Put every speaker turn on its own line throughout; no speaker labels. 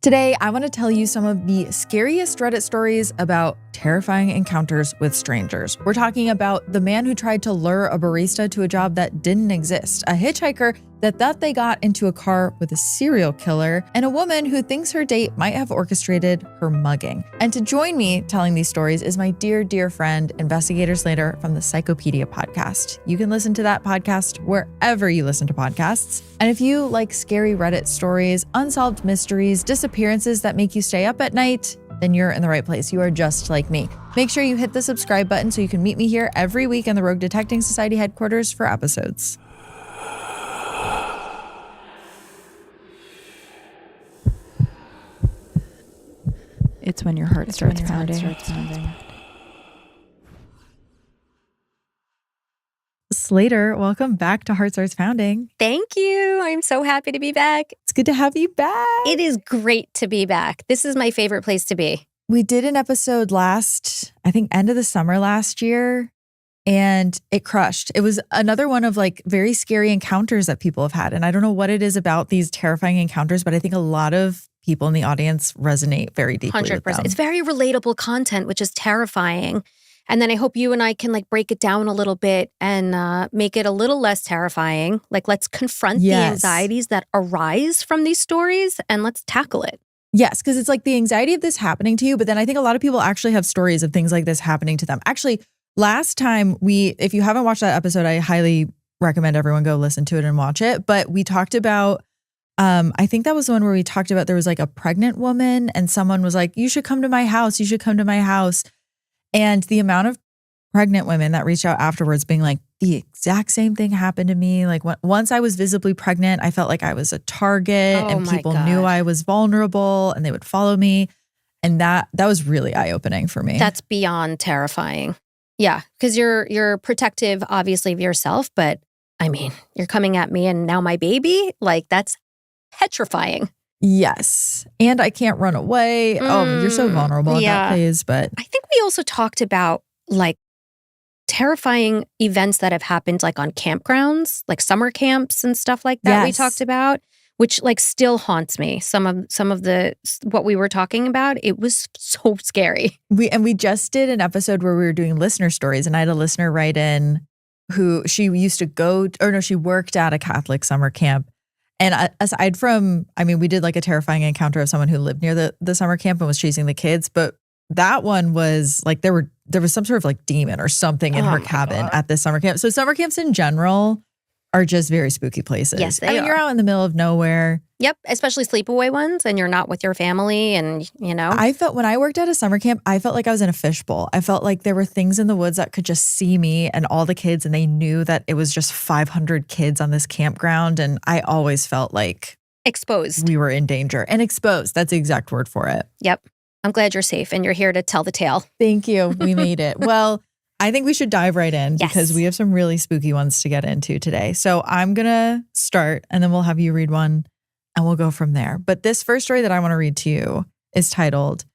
Today, I want to tell you some of the scariest Reddit stories about terrifying encounters with strangers. We're talking about the man who tried to lure a barista to a job that didn't exist, a hitchhiker that thought they got into a car with a serial killer, and a woman who thinks her date might have orchestrated her mugging. And to join me telling these stories is my dear, dear friend, Investigator Slater from the Psychopedia podcast. You can listen to that podcast wherever you listen to podcasts. And if you like scary Reddit stories, unsolved mysteries, disappearances that make you stay up at night, then you're in the right place. You are just like me. Make sure you hit the subscribe button so you can meet me here every week in the Rogue Detecting Society headquarters for episodes.
It's when your heart starts pounding.
Slater, welcome back to Heart Starts Pounding.
Thank you. I'm so happy to be back.
It's good to have you back.
It is great to be back. This is my favorite place to be.
We did an episode end of the summer last year, and it crushed. It was another one of like very scary encounters that people have had. And I don't know what it is about these terrifying encounters, but I think a lot of people in the audience resonate very deeply 100%. With them.
It's very relatable content, which is terrifying. And then I hope you and I can like break it down a little bit and make it a little less terrifying. Like, let's confront the anxieties that arise from these stories and let's tackle it.
Yes, because it's like the anxiety of this happening to you. But then I think a lot of people actually have stories of things like this happening to them. Actually, last time if you haven't watched that episode, I highly recommend everyone go listen to it and watch it. But we talked about I think that was the one where we talked about there was like a pregnant woman and someone was like, you should come to my house. You should come to my house. And the amount of pregnant women that reached out afterwards being like, the exact same thing happened to me. Like once I was visibly pregnant, I felt like I was a target and people knew I was vulnerable and they would follow me. And that was really eye-opening for me.
That's beyond terrifying. Yeah, because you're protective, obviously, of yourself. But I mean, you're coming at me and now my baby, like that's petrifying.
Yes. And I can't run away. Oh, you're so vulnerable in that phase. But
I think we also talked about like terrifying events that have happened like on campgrounds, like summer camps and stuff like that. We talked about, which like still haunts me. Some of the what we were talking about, it was so scary.
We just did an episode where we were doing listener stories, and I had a listener write in who she used to she worked at a Catholic summer camp. And aside from, we did like a terrifying encounter of someone who lived near the summer camp and was chasing the kids. But that one was like, there was some sort of like demon or something in her cabin at this summer camp. So summer camps in general are just very spooky places.
Yes, they are.
You're out in the middle of nowhere.
Yep, especially sleepaway ones, and you're not with your family, and you know.
I felt when I worked at a summer camp, I felt like I was in a fishbowl. I felt like there were things in the woods that could just see me and all the kids, and they knew that it was just 500 kids on this campground, and I always felt like
exposed.
We were in danger and exposed. That's the exact word for it.
Yep. I'm glad you're safe and you're here to tell the tale.
Thank you. We made it. Well, I think we should dive right in because we have some really spooky ones to get into today. So I'm going to start and then we'll have you read one and we'll go from there. But this first story that I want to read to you is titled,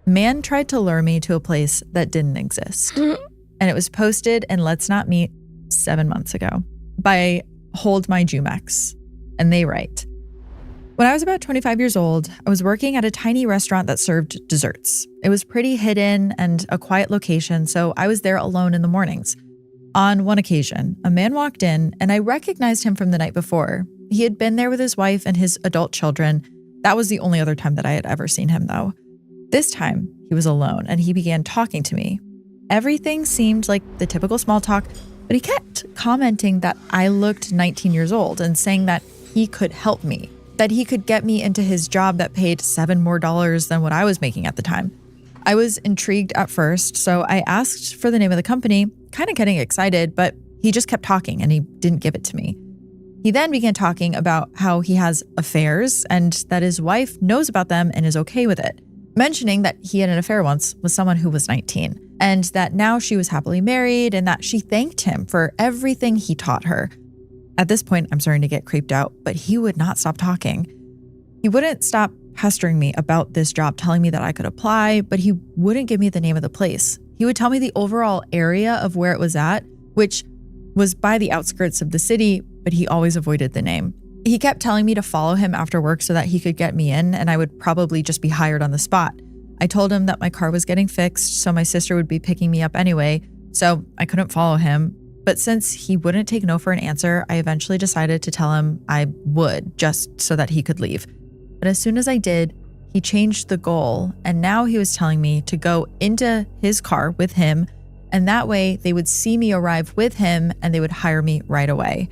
Man Tried to Lure Me to a Place That Didn't Exist. And it was posted in Let's Not Meet 7 months ago by Hold My Jumex. And they write, when I was about 25 years old, I was working at a tiny restaurant that served desserts. It was pretty hidden and a quiet location, so I was there alone in the mornings. On one occasion, a man walked in and I recognized him from the night before. He had been there with his wife and his adult children. That was the only other time that I had ever seen him, though. This time, he was alone and he began talking to me. Everything seemed like the typical small talk, but he kept commenting that I looked 19 years old and saying that he could help me. That he could get me into his job that paid $7 more than what I was making at the time. I was intrigued at first, so I asked for the name of the company, kind of getting excited, but he just kept talking and he didn't give it to me. He then began talking about how he has affairs and that his wife knows about them and is okay with it, mentioning that he had an affair once with someone who was 19 and that now she was happily married and that she thanked him for everything he taught her. At this point, I'm starting to get creeped out, but he would not stop talking. He wouldn't stop pestering me about this job, telling me that I could apply, but he wouldn't give me the name of the place. He would tell me the overall area of where it was at, which was by the outskirts of the city, but he always avoided the name. He kept telling me to follow him after work so that he could get me in and I would probably just be hired on the spot. I told him that my car was getting fixed, so my sister would be picking me up anyway, so I couldn't follow him. But since he wouldn't take no for an answer, I eventually decided to tell him I would, just so that he could leave. But as soon as I did, he changed the goal, and now he was telling me to go into his car with him, and that way they would see me arrive with him and they would hire me right away.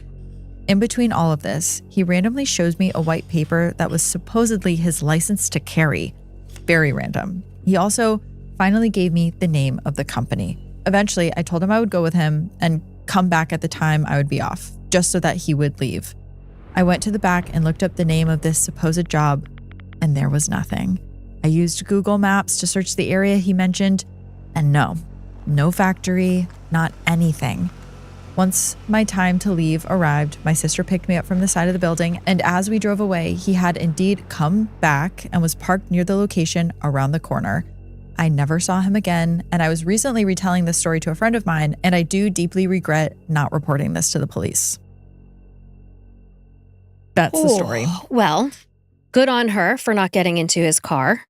In between all of this, he randomly shows me a white paper that was supposedly his license to carry. Very random. He also finally gave me the name of the company. Eventually, I told him I would go with him and come back at the time I would be off, just so that he would leave. I went to the back and looked up the name of this supposed job, and there was nothing. I used Google Maps to search the area he mentioned, and no factory, not anything. Once my time to leave arrived, my sister picked me up from the side of the building, and as we drove away, he had indeed come back and was parked near the location around the corner. I never saw him again, and I was recently retelling this story to a friend of mine, and I do deeply regret not reporting this to the police. That's the story.
Well, good on her for not getting into his car.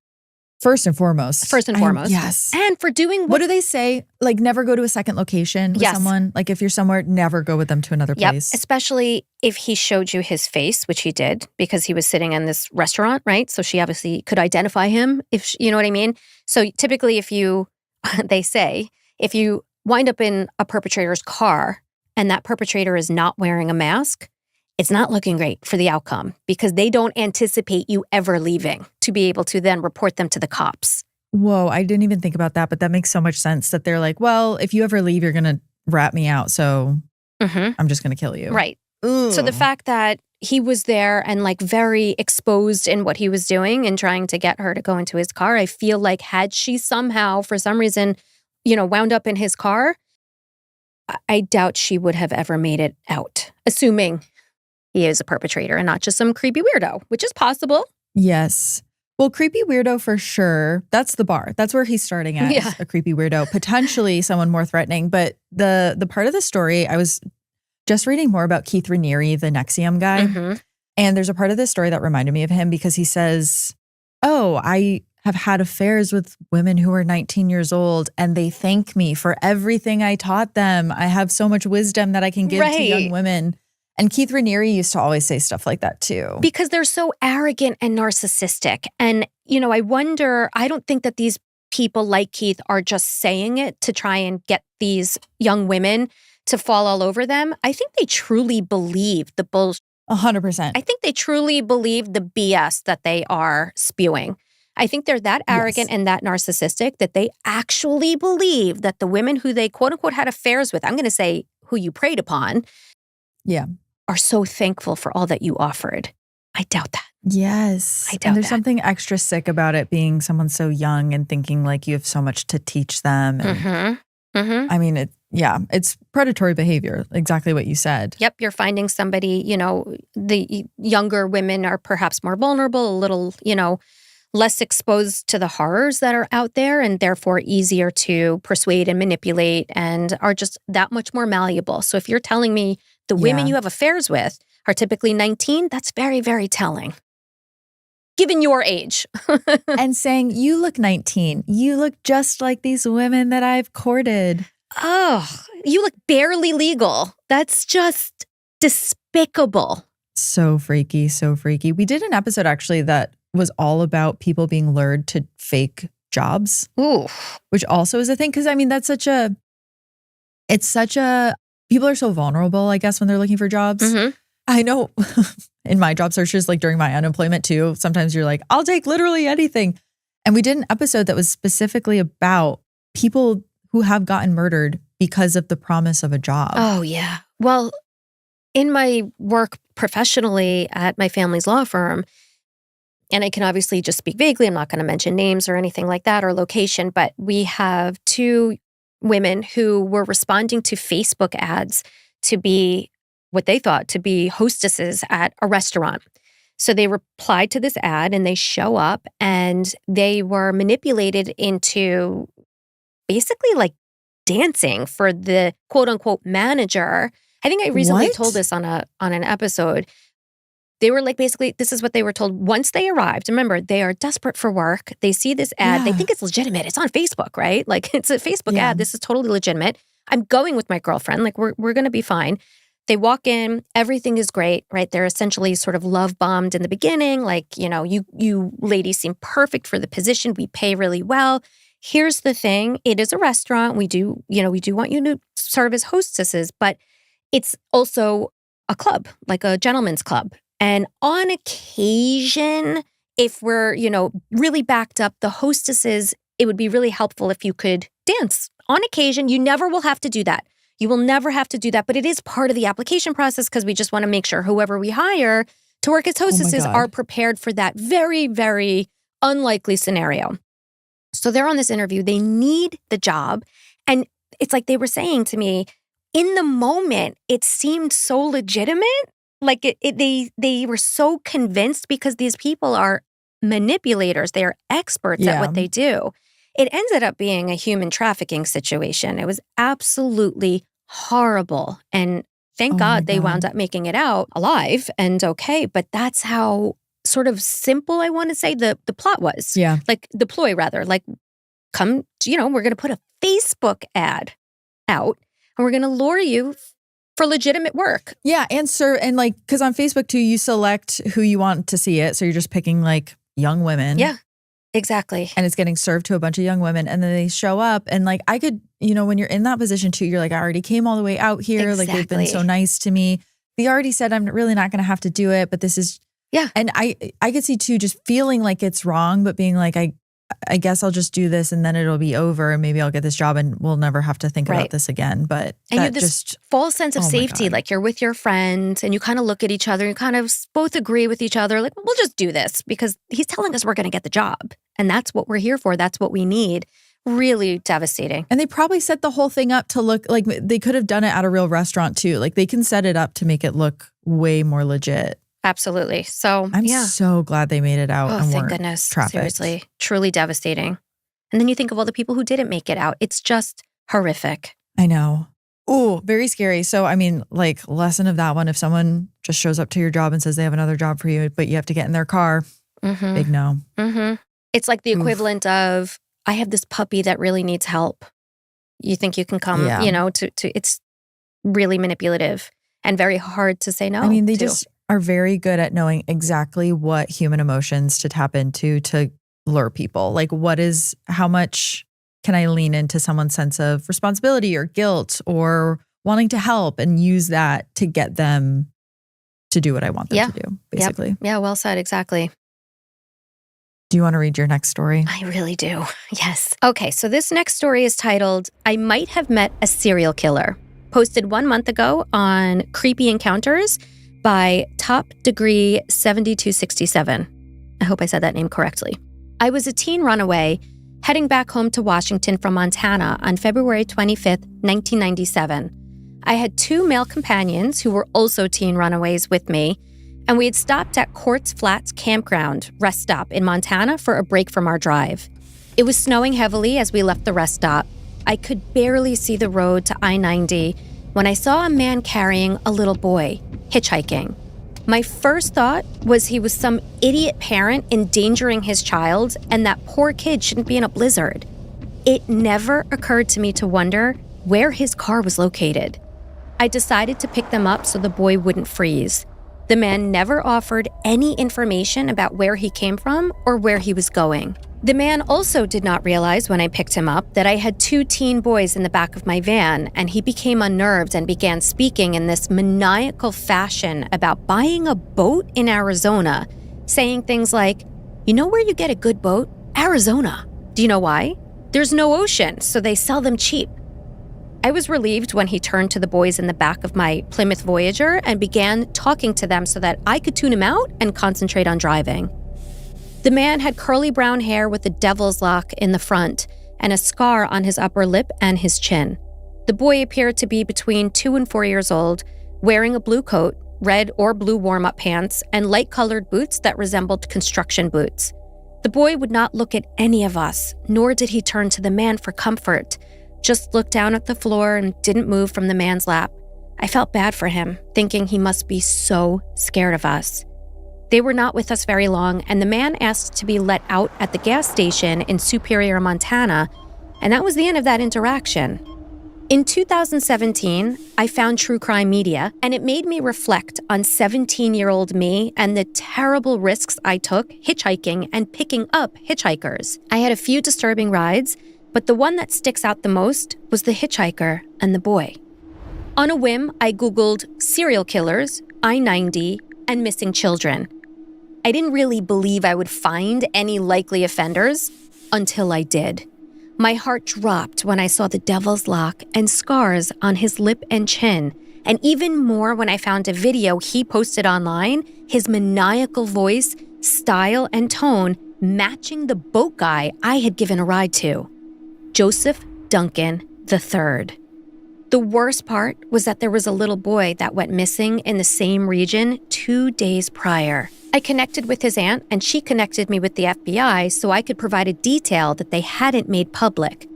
First and foremost.
Yes. And for doing
what do they say? Like, never go to a second location with someone. Like, if you're somewhere, never go with them to another place.
Especially if he showed you his face, which he did because he was sitting in this restaurant, right? So she obviously could identify him, you know what I mean? So typically they say, if you wind up in a perpetrator's car and that perpetrator is not wearing a mask, it's not looking great for the outcome because they don't anticipate you ever leaving to be able to then report them to the cops.
Whoa, I didn't even think about that, but that makes so much sense that they're like, well, if you ever leave, you're going to rat me out, so I'm just going to kill you.
Right. Ooh. So the fact that he was there and like very exposed in what he was doing and trying to get her to go into his car, I feel like had she somehow, for some reason, wound up in his car, I doubt she would have ever made it out, assuming he is a perpetrator and not just some creepy weirdo, which is possible.
Yes. Well, creepy weirdo for sure. That's the bar. That's where he's starting at, is a creepy weirdo. Potentially someone more threatening. But the part of the story, I was just reading more about Keith Raniere, the Nexium guy. Mm-hmm. And there's a part of this story that reminded me of him because he says, I have had affairs with women who are 19 years old and they thank me for everything I taught them. I have so much wisdom that I can give to young women. And Keith Raniere used to always say stuff like that too.
Because they're so arrogant and narcissistic. And, I wonder, I don't think that these people like Keith are just saying it to try and get these young women to fall all over them. I think they truly believe the bullshit.
100%.
I think they truly believe the BS that they are spewing. I think they're that arrogant and that narcissistic that they actually believe that the women who they quote unquote had affairs with, I'm going to say who you preyed upon, are so thankful for all that you offered. I doubt that.
Yes.
I doubt
and there's
that.
something extra sick about it being someone so young and thinking like you have so much to teach them. And, I mean, it's predatory behavior, exactly what you said.
Yep, you're finding somebody, the younger women are perhaps more vulnerable, a little, less exposed to the horrors that are out there and therefore easier to persuade and manipulate and are just that much more malleable. So if you're telling me the women you have affairs with are typically 19, that's very, very telling. Given your age.
And saying, you look 19. You look just like these women that I've courted.
Oh, you look barely legal. That's just despicable.
So freaky, so freaky. We did an episode actually that was all about people being lured to fake jobs.
Ooh.
Which also is a thing. Because I mean, people are so vulnerable, I guess, when they're looking for jobs. Mm-hmm. I know in my job searches, like during my unemployment too, sometimes you're like, I'll take literally anything. And we did an episode that was specifically about people who have gotten murdered because of the promise of a job.
Oh, yeah. Well, in my work professionally at my family's law firm, and I can obviously just speak vaguely, I'm not going to mention names or anything like that or location, but we have two women who were responding to Facebook ads to be what they thought to be hostesses at a restaurant. So they replied to this ad and they show up and they were manipulated into basically like dancing for the quote unquote manager. I think I recently told this on an episode. They were like, basically, this is what they were told once they arrived. Remember, they are desperate for work. They see this ad. They think it's legitimate. It's on Facebook, right? Like, it's a Facebook ad. This is totally legitimate. I'm going with my girlfriend. Like, we're going to be fine. They walk in. Everything is great, right? They're essentially sort of love bombed in the beginning. Like, you ladies seem perfect for the position. We pay really well. Here's the thing. It is a restaurant. We do want you to serve as hostesses, but it's also a club, like a gentleman's club. And on occasion, if we're, really backed up, the hostesses, it would be really helpful if you could dance. On occasion, you never will have to do that. You will never have to do that, but it is part of the application process because we just want to make sure whoever we hire to work as hostesses are prepared for that very, very unlikely scenario. So they're on this interview. They need the job. And it's like they were saying to me, in the moment, it seemed so legitimate. Like they were so convinced because these people are manipulators. They are experts at what they do. It ended up being a human trafficking situation. It was absolutely horrible. And thank God they wound up making it out alive and okay. But that's how sort of simple, I want to say, the plot was.
Yeah.
Like the ploy, rather. Like, come, we're going to put a Facebook ad out and we're going to lure you for legitimate work.
Yeah. And like, because on Facebook too, you select who you want to see it. So you're just picking like young women.
Yeah, exactly.
And it's getting served to a bunch of young women. And then they show up and like, I could, when you're in that position too, you're like, I already came all the way out here.
Exactly.
Like they've been so nice to me. They already said I'm really not going to have to do it, but this is.
Yeah.
And I could see too, just feeling like it's wrong, but being like, I guess I'll just do this and then it'll be over and maybe I'll get this job and we'll never have to think about this again. But
and you have this false sense of safety. Like you're with your friend and you kind of look at each other and kind of both agree with each other. Like, we'll just do this because he's telling us we're going to get the job. And that's what we're here for. That's what we need. Really devastating.
And they probably set the whole thing up to look like they could have done it at a real restaurant too. Like they can set it up to make it look way more legit.
Absolutely. So
I'm so glad they made it out.
Oh,
and
thank goodness.
Trafficked.
Seriously. Truly devastating. And then you think of all the people who didn't make it out. It's just horrific.
I know. Oh, very scary. So, I mean, like, lesson of that one, if someone just shows up to your job and says they have another job for you, but you have to get in their car, big no.
Mm-hmm. It's like the equivalent of, I have this puppy that really needs help. You think you can come, it's really manipulative and very hard to say no.
I mean, they just are very good at knowing exactly what human emotions to tap into to lure people. Like how much can I lean into someone's sense of responsibility or guilt or wanting to help and use that to get them to do what I want them to do, basically.
Yep. Yeah, well said. Exactly.
Do you want to read your next story?
I really do. Yes. Okay, so this next story is titled, I Might Have Met a Serial Killer, posted 1 month ago on Creepy Encounters by Top Degree 7267. I hope I said that name correctly. I was a teen runaway heading back home to Washington from Montana on February 25th, 1997. I had 2 male companions who were also teen runaways with me, and we had stopped at Quartz Flats Campground rest stop in Montana for a break from our drive. It was snowing heavily as we left the rest stop. I could barely see the road to I-90 when I saw a man carrying a little boy, hitchhiking. My first thought was he was some idiot parent endangering his child, and that poor kid shouldn't be in a blizzard. It never occurred to me to wonder where his car was located. I decided to pick them up so the boy wouldn't freeze. The man never offered any information about where he came from or where he was going. The man also did not realize when I picked him up that I had 2 teen boys in the back of my van, and he became unnerved and began speaking in this maniacal fashion about buying a boat in Arizona, saying things like, "You know where you get a good boat? Arizona. Do you know why? There's no ocean, so they sell them cheap." I was relieved when he turned to the boys in the back of my Plymouth Voyager and began talking to them so that I could tune him out and concentrate on driving. The man had curly brown hair with a devil's lock in the front and a scar on his upper lip and his chin. The boy appeared to be between 2 and 4 years old, wearing a blue coat, red or blue warm-up pants, and light-colored boots that resembled construction boots. The boy would not look at any of us, nor did he turn to the man for comfort, just looked down at the floor and didn't move from the man's lap. I felt bad for him, thinking he must be so scared of us. They were not with us very long, and the man asked to be let out at the gas station in Superior, Montana, and that was the end of that interaction. In 2017, I found True Crime Media, and it made me reflect on 17-year-old me and the terrible risks I took hitchhiking and picking up hitchhikers. I had a few disturbing rides, but the one that sticks out the most was the hitchhiker and the boy. On a whim, I Googled serial killers, I-90, and missing children. I didn't really believe I would find any likely offenders until I did. My heart dropped when I saw the devil's lock and scars on his lip and chin, and even more when I found a video he posted online, his maniacal voice, style, and tone matching the boat guy I had given a ride to, Joseph Duncan III. The worst part was that there was a little boy that went missing in the same region 2 days prior. I connected with his aunt, and she connected me with the FBI so I could provide a detail that they hadn't made public.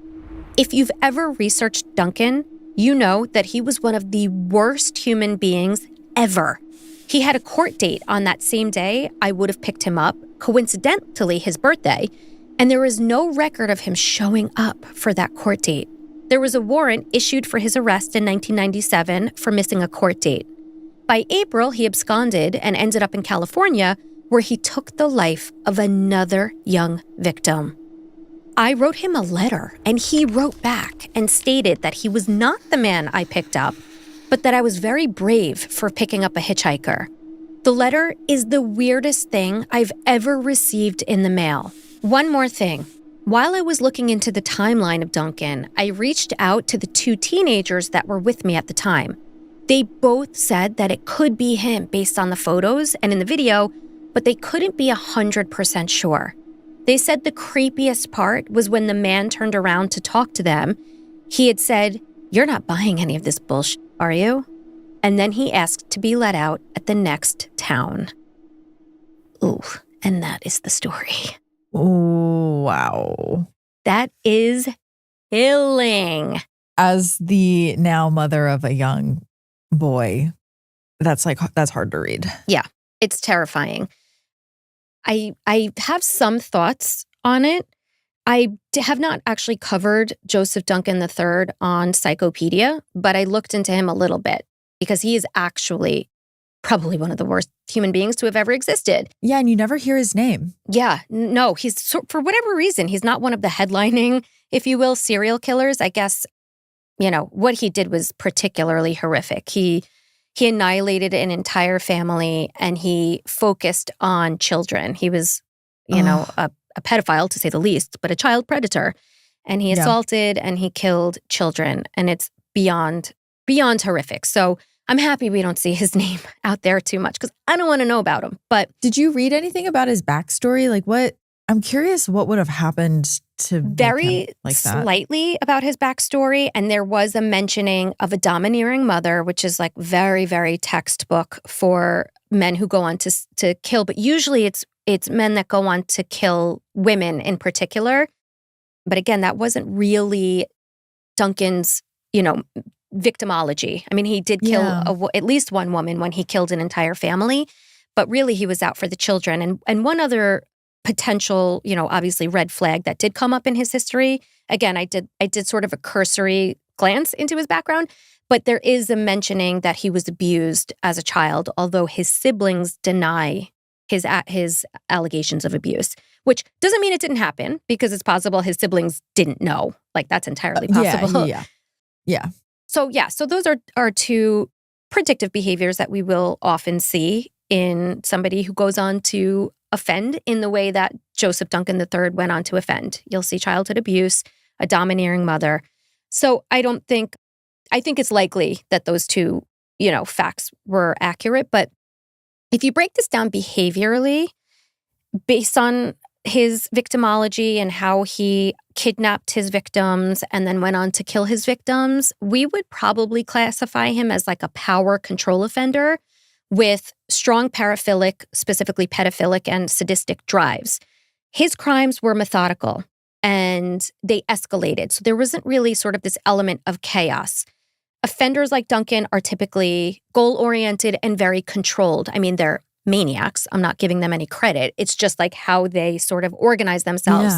If you've ever researched Duncan, you know that he was one of the worst human beings ever. He had a court date on that same day I would have picked him up, coincidentally his birthday, and there was no record of him showing up for that court date. There was a warrant issued for his arrest in 1997 for missing a court date. By April, he absconded and ended up in California, where he took the life of another young victim. I wrote him a letter, and he wrote back and stated that he was not the man I picked up, but that I was very brave for picking up a hitchhiker. The letter is the weirdest thing I've ever received in the mail. One more thing. While I was looking into the timeline of Duncan, I reached out to the 2 teenagers that were with me at the time. They both said that it could be him based on the photos and in the video, but they couldn't be 100% sure. They said the creepiest part was when the man turned around to talk to them. He had said, "You're not buying any of this bullshit, are you?" And then he asked to be let out at the next town. Ooh, and that is the story.
Oh, wow.
That is killing.
As the now mother of a young boy, that's hard to read.
Yeah, it's terrifying. I have some thoughts on it. I have not actually covered Joseph Duncan III on Psychopedia, but I looked into him a little bit because he is actually probably one of the worst human beings to have ever existed.
Yeah, and you never hear his name.
Yeah, no, for whatever reason, he's not one of the headlining, if you will, serial killers. I guess, what he did was particularly horrific. He annihilated an entire family, and he focused on children. He was, a pedophile, to say the least, but a child predator. And he assaulted and he killed children, and it's beyond horrific. So I'm happy we don't see his name out there too much because I don't want to know about him. But
did you read anything about his backstory? I'm curious what would have happened to
very
him like that.
Slightly about his backstory. And there was a mentioning of a domineering mother, which is like very, very textbook for men who go on to kill. But usually it's men that go on to kill women in particular. But again, that wasn't really Duncan's, victimology. I mean, he did kill at least one woman when he killed an entire family, but really he was out for the children. And one other potential, obviously red flag that did come up in his history. Again, I did sort of a cursory glance into his background, but there is a mentioning that he was abused as a child, although his siblings deny his allegations of abuse, which doesn't mean it didn't happen because it's possible his siblings didn't know. Like that's entirely possible.
Yeah.
So those are 2 predictive behaviors that we will often see in somebody who goes on to offend in the way that Joseph Duncan III went on to offend. You'll see childhood abuse, a domineering mother. So I think it's likely that those 2, facts were accurate. But if you break this down behaviorally, based on his victimology and how he kidnapped his victims and then went on to kill his victims, we would probably classify him as like a power control offender with strong paraphilic, specifically pedophilic and sadistic drives. His crimes were methodical and they escalated. So there wasn't really sort of this element of chaos. Offenders like Duncan are typically goal-oriented and very controlled. I mean, they're maniacs. I'm not giving them any credit. It's just like how they sort of organize themselves.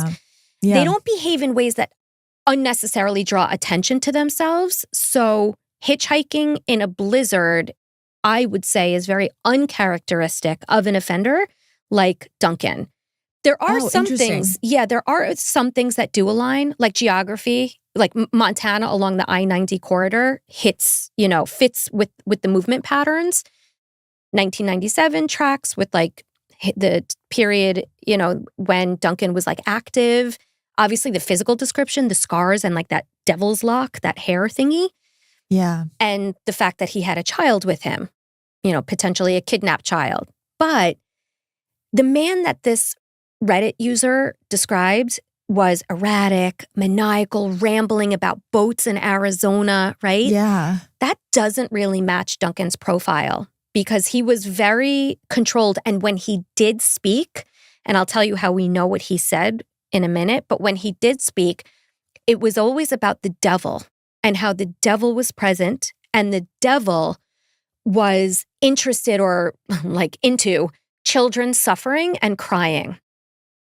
Yeah.
They don't behave in ways that unnecessarily draw attention to themselves. So hitchhiking in a blizzard, I would say, is very uncharacteristic of an offender like Duncan. There are some things, there are some things that do align, like geography, like Montana along the I-90 corridor fits with the movement patterns. 1997 tracks with like the period, when Duncan was like active. Obviously the physical description, the scars and like that devil's lock, that hair thingy.
Yeah.
And the fact that he had a child with him, potentially a kidnapped child. But the man that this Reddit user described was erratic, maniacal, rambling about boats in Arizona, right?
Yeah.
That doesn't really match Duncan's profile because he was very controlled. And when he did speak, and I'll tell you how we know what he said in a minute, but when he did speak, it was always about the devil and how the devil was present and the devil was interested or like into children suffering and crying.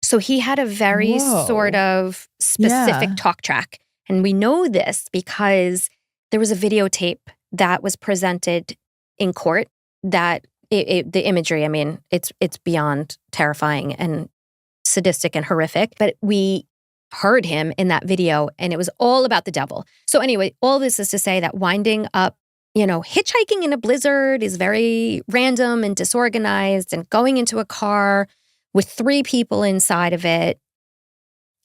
So he had a very sort of specific talk track. And we know this because there was a videotape that was presented in court that the imagery, I mean, it's beyond terrifying and sadistic and horrific. But we heard him in that video and it was all about the devil. So anyway, all this is to say that winding up, hitchhiking in a blizzard is very random and disorganized, and going into a car with 3 people inside of it,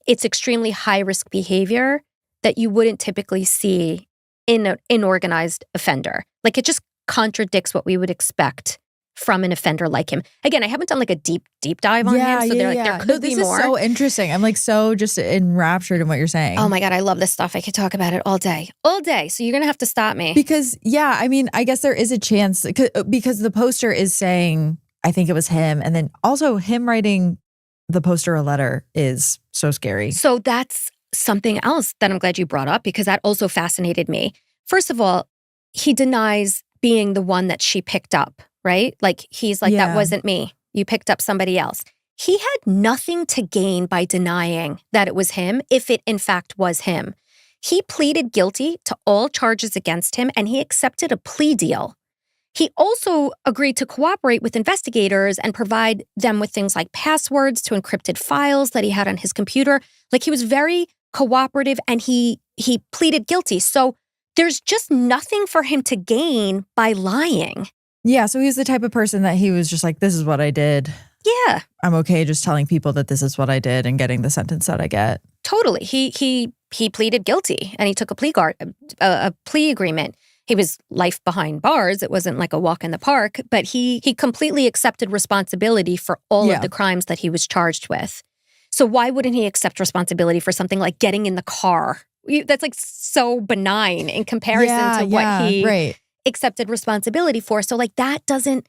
it's extremely high-risk behavior that you wouldn't typically see in an inorganized offender. Like, it just contradicts what we would expect from an offender like him. Again, I haven't done like a deep dive on him, so there could be more.
This is so interesting. I'm like so just enraptured in what you're saying.
Oh my God, I love this stuff. I could talk about it all day. So you're going to have to stop me.
Because, I mean, I guess there is a chance because the poster is saying, I think it was him. And then also him writing the poster a letter is so scary.
So that's something else that I'm glad you brought up because that also fascinated me. First of all, he denies being the one that she picked up. Right? Like, he's like, that wasn't me. You picked up somebody else. He had nothing to gain by denying that it was him, if it in fact was him. He pleaded guilty to all charges against him, and he accepted a plea deal. He also agreed to cooperate with investigators and provide them with things like passwords to encrypted files that he had on his computer. Like, he was very cooperative, and he pleaded guilty. So there's just nothing for him to gain by lying.
Yeah, so he's the type of person that he was just like, this is what I did.
Yeah.
I'm okay just telling people that this is what I did and getting the sentence that I get.
Totally. He pleaded guilty and he took a plea agreement. He was life behind bars. It wasn't like a walk in the park, but he completely accepted responsibility for all of the crimes that he was charged with. So why wouldn't he accept responsibility for something like getting in the car? That's like so benign in comparison to what he accepted responsibility for. So like that doesn't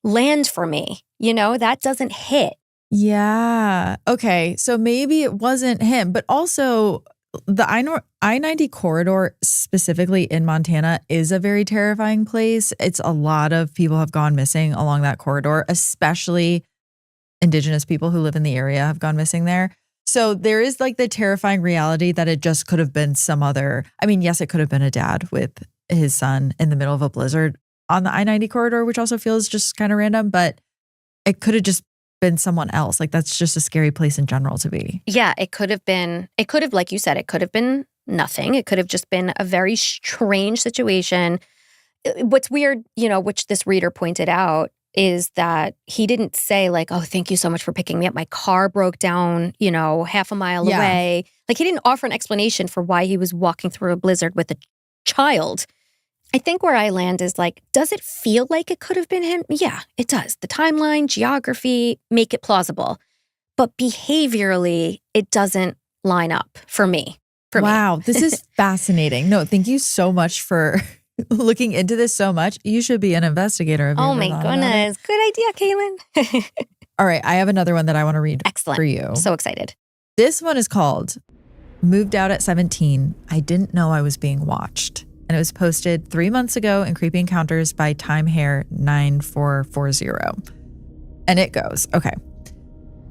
land for me, that doesn't hit.
Yeah. Okay. So maybe it wasn't him, but also the I-90 corridor specifically in Montana is a very terrifying place. It's a lot of people have gone missing along that corridor, especially Indigenous people who live in the area have gone missing there. So there is like the terrifying reality that it just could have been some other, I mean, yes, it could have been a dad with his son in the middle of a blizzard on the I-90 corridor, which also feels just kind of random, but it could have just been someone else. Like, that's just a scary place in general to be.
Yeah, it could have, like you said, it could have been nothing. It could have just been a very strange situation. What's weird, which this reader pointed out, is that he didn't say like, oh, thank you so much for picking me up. My car broke down, half a mile away. Like, he didn't offer an explanation for why he was walking through a blizzard with a child. I think where I land is like, does it feel like it could have been him? Yeah, it does. The timeline, geography make it plausible. But behaviorally, it doesn't line up for me.
Wow, this is fascinating. No, thank you so much for looking into this so much. You should be an investigator.
Oh my goodness. Good idea, Kaelyn.
All right, I have another one that I want to read for you.
So excited.
This one is called Moved Out at 17. I Didn't Know I Was Being Watched. And it was posted 3 months ago in Creepy Encounters by Time Hair 9440. And it goes, okay.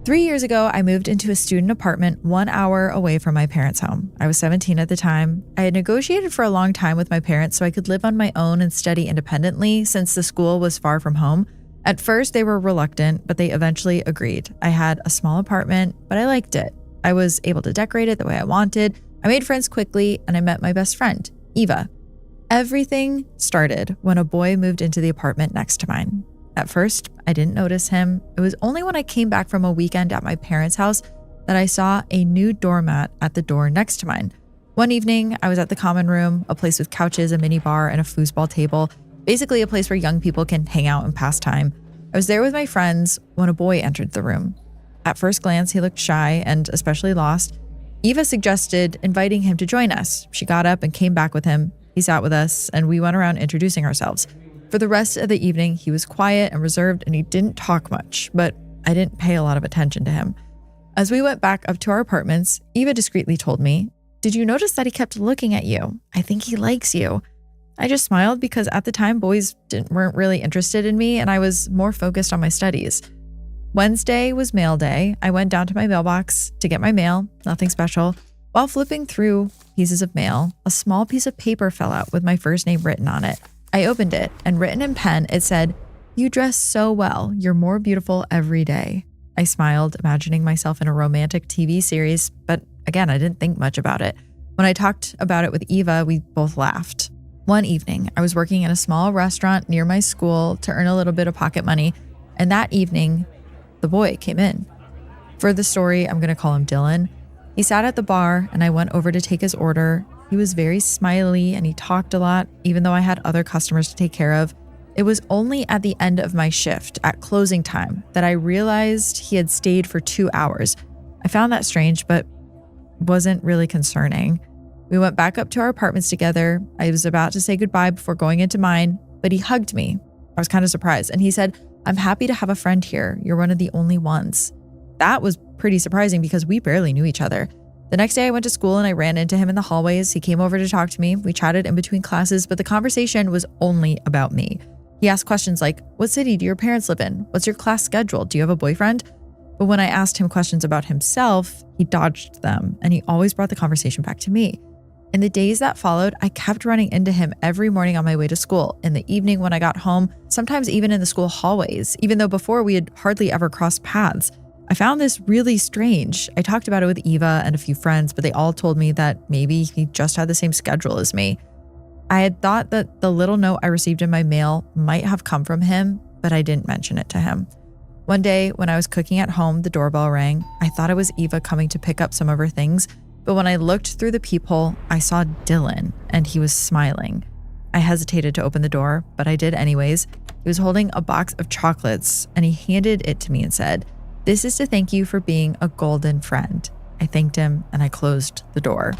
3 years ago, I moved into a student apartment 1 hour away from my parents' home. I was 17 at the time. I had negotiated for a long time with my parents so I could live on my own and study independently since the school was far from home. At first, they were reluctant, but they eventually agreed. I had a small apartment, but I liked it. I was able to decorate it the way I wanted. I made friends quickly, and I met my best friend, Eva. Everything started when a boy moved into the apartment next to mine. At first, I didn't notice him. It was only when I came back from a weekend at my parents' house that I saw a new doormat at the door next to mine. One evening, I was at the common room, a place with couches, a mini bar, and a foosball table, basically a place where young people can hang out and pass time. I was there with my friends when a boy entered the room. At first glance, he looked shy and especially lost. Eva suggested inviting him to join us. She got up and came back with him. He sat with us, and we went around introducing ourselves. For the rest of the evening, he was quiet and reserved, and he didn't talk much, but I didn't pay a lot of attention to him. As we went back up to our apartments, Eva discreetly told me, "Did you notice that he kept looking at you? I think he likes you." I just smiled because at the time, boys weren't really interested in me, and I was more focused on my studies. Wednesday was mail day. I went down to my mailbox to get my mail, nothing special. While flipping through pieces of mail, a small piece of paper fell out with my first name written on it. I opened it, and written in pen, it said, "You dress so well. You're more beautiful every day." I smiled, imagining myself in a romantic TV series, but again, I didn't think much about it. When I talked about it with Eva, we both laughed. One evening, I was working in a small restaurant near my school to earn a little bit of pocket money, and that evening, the boy came in. For the story, I'm going to call him Dylan. He sat at the bar, and I went over to take his order. He was very smiley and he talked a lot, even though I had other customers to take care of. It was only at the end of my shift, at closing time, that I realized he had stayed for 2 hours. I found that strange, but wasn't really concerning. We went back up to our apartments together. I was about to say goodbye before going into mine, but he hugged me. I was kind of surprised, and he said, "I'm happy to have a friend here. You're one of the only ones." That was pretty surprising because we barely knew each other. The next day I went to school and I ran into him in the hallways. He came over to talk to me. We chatted in between classes, but the conversation was only about me. He asked questions like, "What city do your parents live in? What's your class schedule? Do you have a boyfriend?" But when I asked him questions about himself, he dodged them, and he always brought the conversation back to me. In the days that followed, I kept running into him every morning on my way to school, in the evening when I got home, sometimes even in the school hallways, even though before we had hardly ever crossed paths. I found this really strange. I talked about it with Eva and a few friends, but they all told me that maybe he just had the same schedule as me. I had thought that the little note I received in my mail might have come from him, but I didn't mention it to him. One day when I was cooking at home, the doorbell rang. I thought it was Eva coming to pick up some of her things, but when I looked through the peephole, I saw Dylan, and he was smiling. I hesitated to open the door, but I did anyways. He was holding a box of chocolates, and he handed it to me and said, "This is to thank you for being a golden friend." I thanked him and I closed the door.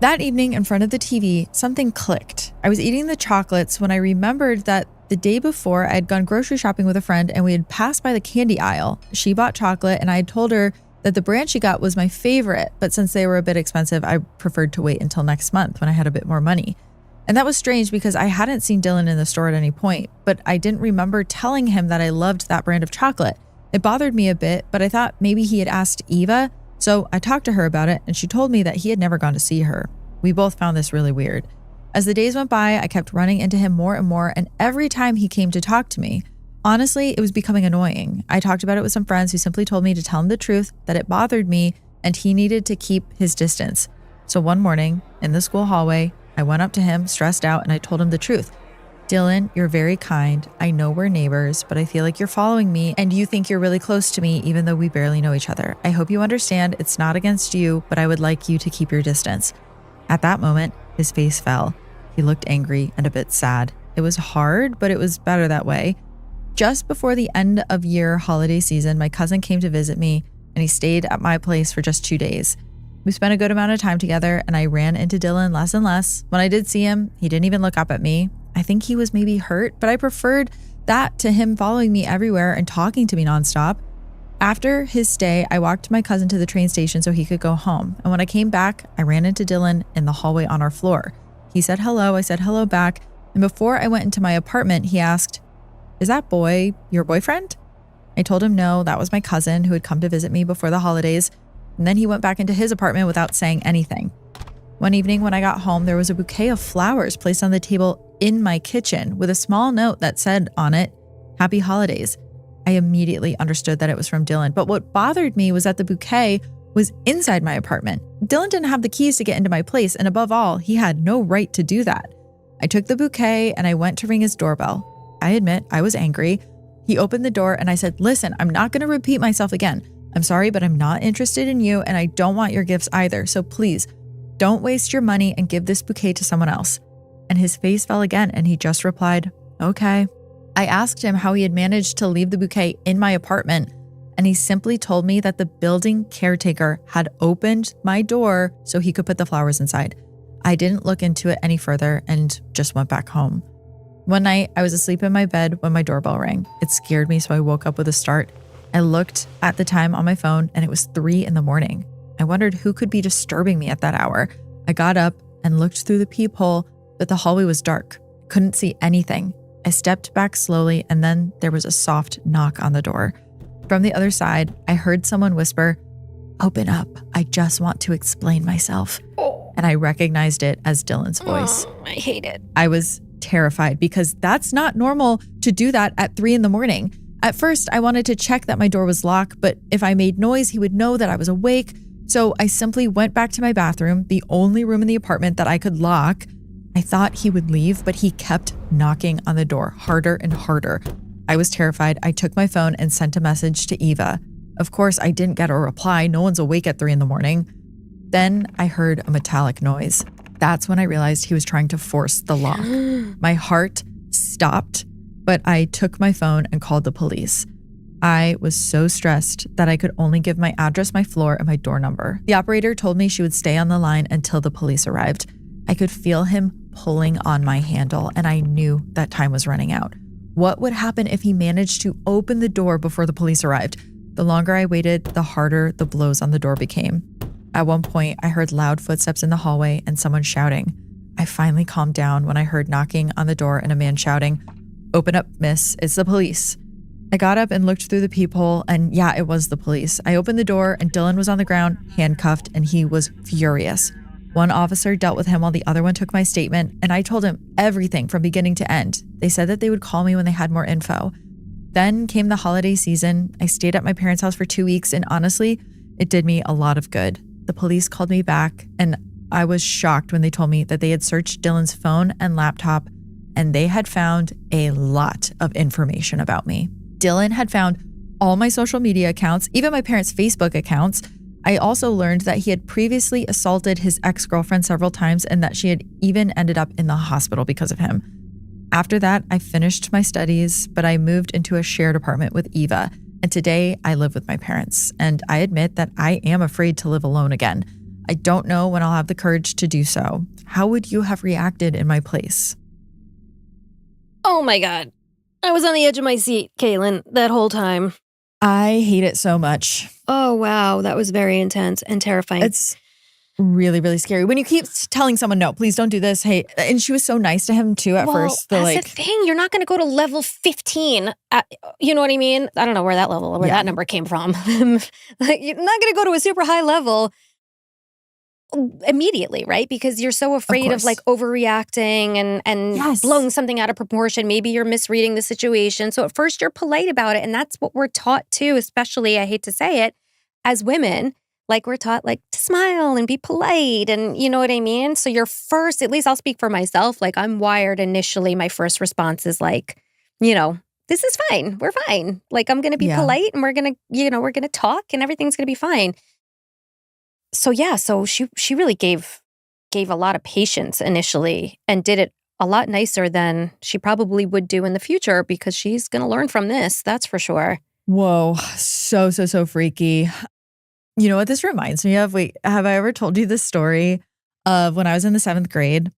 That evening in front of the TV, something clicked. I was eating the chocolates when I remembered that the day before I had gone grocery shopping with a friend and we had passed by the candy aisle. She bought chocolate and I had told her that the brand she got was my favorite, but since they were a bit expensive, I preferred to wait until next month when I had a bit more money. And that was strange because I hadn't seen Dylan in the store at any point, but I didn't remember telling him that I loved that brand of chocolate. It bothered me a bit, but I thought maybe he had asked Eva, so I talked to her about it and she told me that he had never gone to see her. We both found this really weird. As the days went by, I kept running into him more and more, and every time he came to talk to me, honestly, it was becoming annoying. I talked about it with some friends who simply told me to tell him the truth, that it bothered me and he needed to keep his distance. So one morning in the school hallway, I went up to him, stressed out, and I told him the truth. "Dylan, you're very kind. I know we're neighbors, but I feel like you're following me and you think you're really close to me even though we barely know each other. I hope you understand it's not against you, but I would like you to keep your distance." At that moment, his face fell. He looked angry and a bit sad. It was hard, but it was better that way. Just before the end of year holiday season, my cousin came to visit me and he stayed at my place for just 2 days. We spent a good amount of time together and I ran into Dylan less and less. When I did see him, he didn't even look up at me. I think he was maybe hurt, but I preferred that to him following me everywhere and talking to me nonstop. After his stay, I walked my cousin to the train station so he could go home. And when I came back, I ran into Dylan in the hallway on our floor. He said hello, I said hello back. And before I went into my apartment, he asked, "Is that boy your boyfriend?" I I told him no, that was my cousin who had come to visit me before the holidays. And then he went back into his apartment without saying anything. One evening when I got home, there was a bouquet of flowers placed on the table in my kitchen with a small note that said on it, "Happy Holidays." I immediately understood that it was from Dylan. But what bothered me was that the bouquet was inside my apartment. Dylan didn't have the keys to get into my place, and above all, he had no right to do that. I took the bouquet and I went to ring his doorbell. I admit I was angry. He opened the door and I said, "Listen, I'm not going to repeat myself again. I'm sorry, but I'm not interested in you and I don't want your gifts either. So please, don't waste your money and give this bouquet to someone else." And his face fell again and he just replied, "Okay." I asked him how he had managed to leave the bouquet in my apartment, and he simply told me that the building caretaker had opened my door so he could put the flowers inside. I didn't look into it any further and just went back home. One night, I was asleep in my bed when my doorbell rang. It scared me, so I woke up with a start. I looked at the time on my phone and it was 3 a.m. I wondered who could be disturbing me at that hour. I got up and looked through the peephole, but the hallway was dark. Couldn't see anything. I stepped back slowly and then there was a soft knock on the door. From the other side, I heard someone whisper, "Open up. I just want to explain myself." And I recognized it as Dylan's voice.
I hate it.
I was terrified because that's not normal to do that at 3 a.m. At first, I wanted to check that my door was locked, but if I made noise, he would know that I was awake. So I simply went back to my bathroom, the only room in the apartment that I could lock. I thought he would leave, but he kept knocking on the door harder and harder. I was terrified. I took my phone and sent a message to Eva. Of course, I didn't get a reply. No one's awake at 3 a.m. Then I heard a metallic noise. That's when I realized he was trying to force the lock. My heart stopped, but I took my phone and called the police. I was so stressed that I could only give my address, my floor, and my door number. The operator told me she would stay on the line until the police arrived. I could feel him pulling on my handle, and I knew that time was running out. What would happen if he managed to open the door before the police arrived? The longer I waited, the harder the blows on the door became. At one point, I heard loud footsteps in the hallway and someone shouting. I finally calmed down when I heard knocking on the door and a man shouting, "Open up, miss, it's the police." I got up and looked through the peephole, and yeah, it was the police. I opened the door and Dylan was on the ground, handcuffed, and he was furious. One officer dealt with him while the other one took my statement, and I told him everything from beginning to end. They said that they would call me when they had more info. Then came the holiday season. I stayed at my parents' house for 2 weeks, and honestly, it did me a lot of good. The police called me back, and I was shocked when they told me that they had searched Dylan's phone and laptop, and they had found a lot of information about me. Dylan had found all my social media accounts, even my parents' Facebook accounts. I also learned that he had previously assaulted his ex-girlfriend several times and that she had even ended up in the hospital because of him. After that, I finished my studies, but I moved into a shared apartment with Eva. And today I live with my parents. And I admit that I am afraid to live alone again. I don't know when I'll have the courage to do so. How would you have reacted in my place?
Oh my God. I was on the edge of my seat, Kaelyn, that whole time.
I hate it so much.
Oh, wow. That was very intense and terrifying.
It's really, really scary. When you keep telling someone, no, please don't do this. Hey, and she was so nice to him too at first.
That's the thing. You're not going to go to level 15. You know what I mean? I don't know where that number came from. You're not going to go to a super high level immediately, right? Because you're so afraid of like overreacting and blowing something out of proportion. Maybe you're misreading the situation. So at first you're polite about it. And that's what we're taught too, especially, I hate to say it, as women. Like we're taught like to smile and be polite and you know what I mean? So your first, at least I'll speak for myself, like I'm wired initially, my first response is like, you know, this is fine. We're fine. Like I'm going to be polite and we're going to talk and everything's going to be fine. So yeah, so she really gave a lot of patience initially and did it a lot nicer than she probably would do in the future because she's going to learn from this. That's for sure.
Whoa. So freaky. You know what this reminds me of? Wait, have I ever told you this story of when I was in the 7th grade?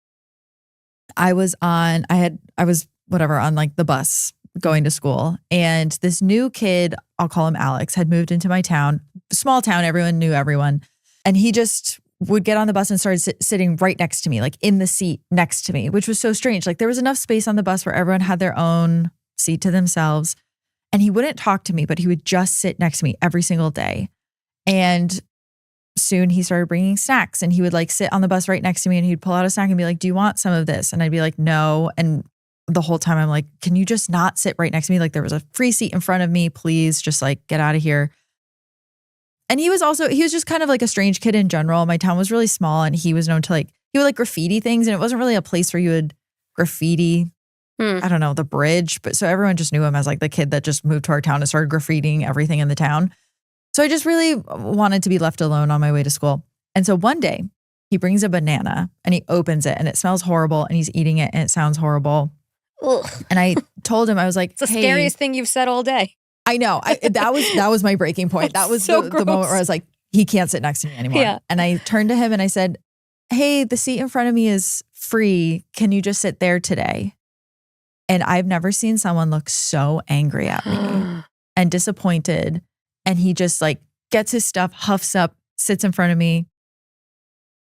I was on like the bus going to school. And this new kid, I'll call him Alex, had moved into my town, small town, everyone knew everyone. And he just would get on the bus and started sitting right next to me, like in the seat next to me, which was so strange. Like there was enough space on the bus where everyone had their own seat to themselves. And he wouldn't talk to me, but he would just sit next to me every single day. And soon he started bringing snacks, and he would like sit on the bus right next to me, and he'd pull out a snack and be like, do you want some of this? And I'd be like, no. And the whole time I'm like, can you just not sit right next to me? Like there was a free seat in front of me. Please just like get out of here. And he was just kind of like a strange kid in general. My town was really small, and he was known to he would like graffiti things, and it wasn't really a place where you would graffiti, I don't know, the bridge. But so everyone just knew him as like the kid that just moved to our town and started graffitiing everything in the town. So I just really wanted to be left alone on my way to school. And so one day he brings a banana and he opens it, and it smells horrible, and he's eating it and it sounds horrible.
Ugh.
And I told him, I was like,
it's the scariest thing you've said all day.
I know. That was my breaking point. That was so the moment where I was like, he can't sit next to me anymore.
Yeah.
And I turned to him and I said, hey, the seat in front of me is free. Can you just sit there today? And I've never seen someone look so angry at me and disappointed. And he just like gets his stuff, huffs up, sits in front of me.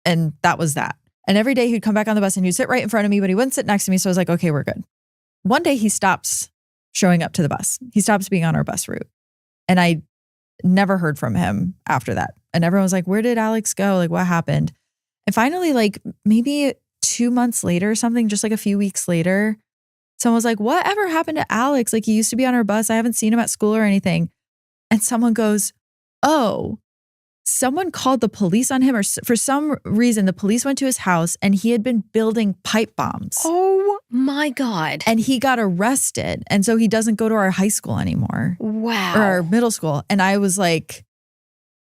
And that was that. And every day he'd come back on the bus and he'd sit right in front of me, but he wouldn't sit next to me. So I was like, okay, we're good. One day he stops showing up to the bus. He stops being on our bus route. And I never heard from him after that. And everyone was like, where did Alex go? Like, what happened? And finally, like maybe 2 months later or something, just like a few weeks later, someone was like, whatever happened to Alex? Like, he used to be on our bus. I haven't seen him at school or anything. And someone goes, oh, someone called the police on him, or for some reason, the police went to his house and he had been building pipe bombs.
Oh my God.
And he got arrested. And so he doesn't go to our high school anymore.
Wow.
Or our middle school. And I was like,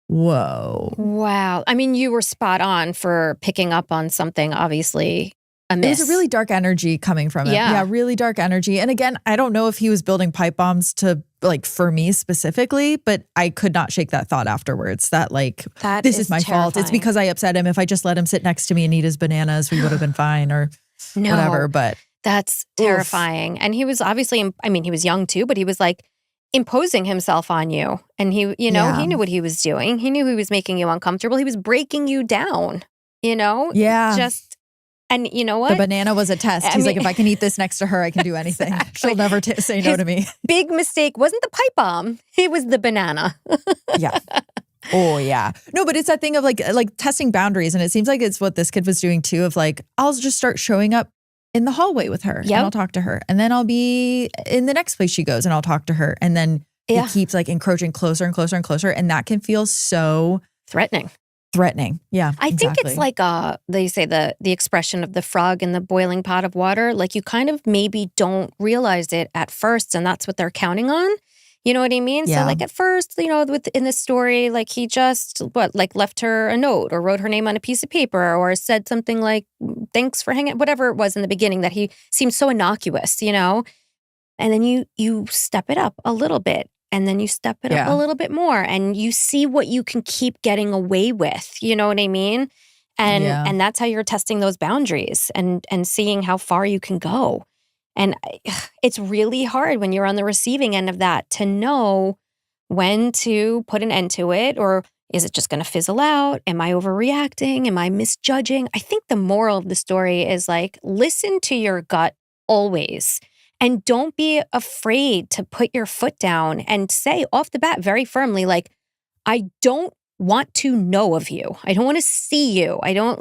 whoa.
Wow. I mean, you were spot on for picking up on something obviously amiss.
It was a really dark energy coming from it.
Yeah,
really dark energy. And again, I don't know if he was building pipe bombs to like for me specifically, but I could not shake that thought afterwards that like, this is my fault. It's because I upset him. If I just let him sit next to me and eat his bananas, we would have been fine or whatever. But
that's terrifying. Oof. And he was obviously, I mean, he was young too, but he was like imposing himself on you. And he, he knew what he was doing. He knew he was making you uncomfortable. He was breaking you down,
Yeah.
And you know what?
The banana was a test. He's like, if I can eat this next to her, I can do anything. Exactly. She'll never say no to me.
Big mistake wasn't the pipe bomb. It was the banana.
Yeah. Oh, yeah. No, but it's that thing of like testing boundaries. And it seems like it's what this kid was doing too, of like, I'll just start showing up in the hallway with her and I'll talk to her. And then I'll be in the next place she goes and I'll talk to her. And then he keeps like encroaching closer and closer and closer. And that can feel so
threatening.
Yeah.
I think it's like they say the expression of the frog in the boiling pot of water. Like you kind of maybe don't realize it at first, and that's what they're counting on. You know what I mean?
Yeah.
So like at first, in this story, like he just left her a note or wrote her name on a piece of paper or said something like, thanks for hanging, whatever it was in the beginning that he seemed so innocuous, And then you step it up a little bit. And then you step it up a little bit more and you see what you can keep getting away with. You know what I mean? And that's how you're testing those boundaries and seeing how far you can go. And it's really hard when you're on the receiving end of that to know when to put an end to it, or is it just going to fizzle out? Am I overreacting? Am I misjudging? I think the moral of the story is like, listen to your gut always. And don't be afraid to put your foot down and say off the bat very firmly, like, I don't want to know of you. I don't want to see you. I don't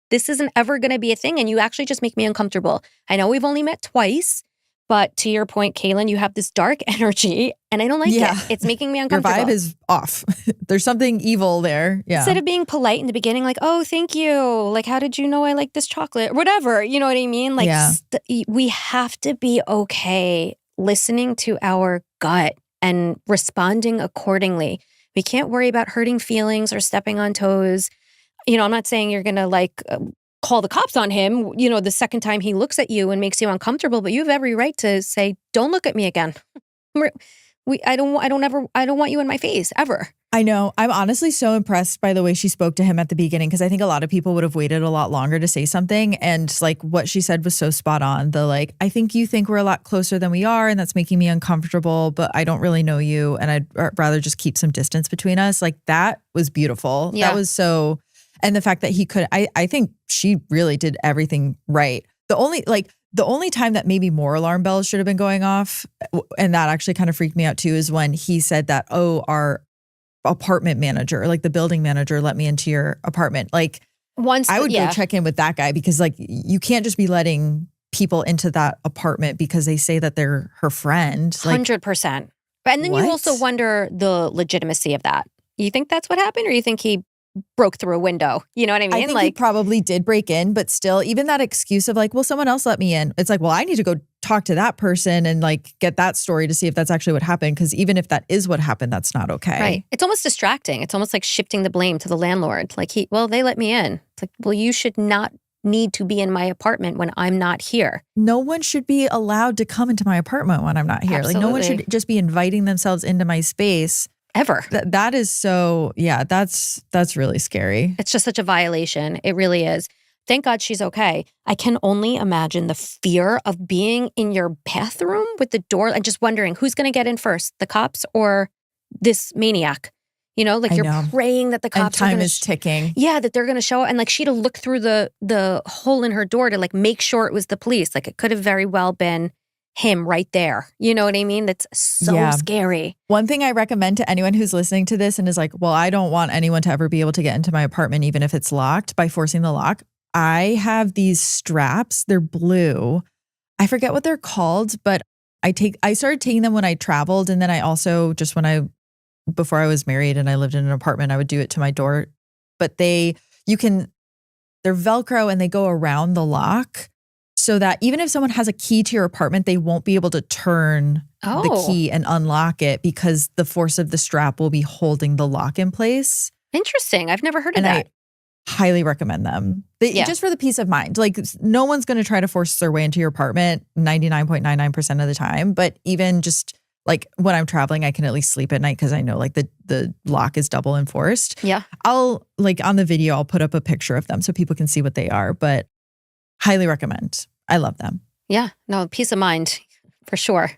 this isn't ever going to be a thing. And you actually just make me uncomfortable. I know we've only met twice, but to your point, Kaelyn, you have this dark energy and I don't like it. It's making me uncomfortable.
Your vibe is off. There's something evil there. Yeah.
Instead of being polite in the beginning, like, oh, thank you. Like, how did you know I like this chocolate? Or whatever. You know what I mean? Like, we have to be okay listening to our gut and responding accordingly. We can't worry about hurting feelings or stepping on toes. I'm not saying you're going to call the cops on him, the second time he looks at you and makes you uncomfortable, but you have every right to say, don't look at me again. I don't want you in my face ever.
I know. I'm honestly so impressed by the way she spoke to him at the beginning, because I think a lot of people would have waited a lot longer to say something. And like what she said was so spot on. I think you think we're a lot closer than we are, and that's making me uncomfortable, but I don't really know you. And I'd rather just keep some distance between us. Like that was beautiful.
Yeah.
That was so, and the fact that he could, I think she really did everything right. The only The only time that maybe more alarm bells should have been going off, and that actually kind of freaked me out too, is when he said that, oh, our apartment manager, like the building manager, let me into your apartment. Like, I would go check in with that guy, because like you can't just be letting people into that apartment because they say that they're her friend.
100%. And then you also wonder the legitimacy of that. You think that's what happened, or you think he broke through a window? You know what I mean?
I think he probably did break in, but still, even that excuse of like, well, someone else let me in. It's like, well, I need to go talk to that person and like get that story to see if that's actually what happened. Because even if that is what happened, that's not okay.
Right. It's almost distracting. It's almost like shifting the blame to the landlord. Like they let me in. It's like, well, you should not need to be in my apartment when I'm not here.
No one should be allowed to come into my apartment when I'm not here.
Absolutely.
Like no one should just be inviting themselves into my space.
Ever.
That is so, that's really scary.
It's just such a violation. It really is. Thank God she's okay. I can only imagine the fear of being in your bathroom with the door and just wondering who's going to get in first, the cops or this maniac? You know, like you're praying that the cops
and time is ticking.
Yeah, that they're going to show up. And like she'd have looked through the hole in her door to like make sure it was the police. Like it could have very well been him right there. You know what I mean? That's so scary.
One thing I recommend to anyone who's listening to this and is like, well, I don't want anyone to ever be able to get into my apartment, even if it's locked, by forcing the lock. I have these straps. They're blue. I forget what they're called, but I started taking them when I traveled. And then I also just before I was married and I lived in an apartment, I would do it to my door. But they're Velcro and they go around the lock, so that even if someone has a key to your apartment, they won't be able to turn the key and unlock it, because the force of the strap will be holding the lock in place.
Interesting. I've never heard of that.
I highly recommend them. Just for the peace of mind. Like no one's going to try to force their way into your apartment 99.99% of the time. But even just like when I'm traveling, I can at least sleep at night because I know like the lock is double enforced.
Yeah.
I'll like on the video, I'll put up a picture of them so people can see what they are. But highly recommend. I love them.
Yeah. No, peace of mind for sure.